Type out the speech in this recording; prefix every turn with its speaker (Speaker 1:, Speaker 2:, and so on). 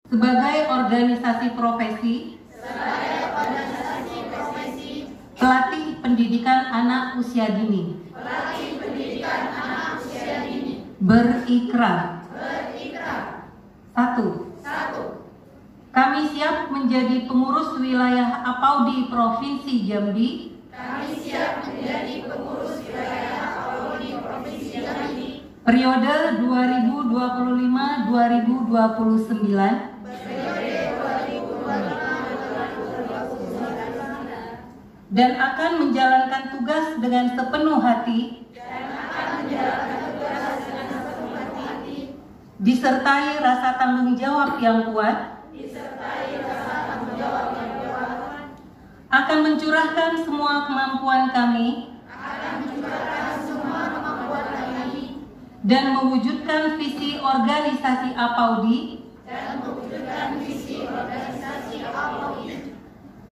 Speaker 1: sebagai organisasi profesi pelatih pendidikan anak usia dini, berikrar. 1. Kami siap menjadi pengurus wilayah APAUDI Provinsi Jambi periode 2025-2029 dan akan menjalankan tugas dengan sepenuh hati disertai rasa tanggung jawab yang kuat, akan mencurahkan semua kemampuan kami dan mewujudkan visi organisasi APAUDI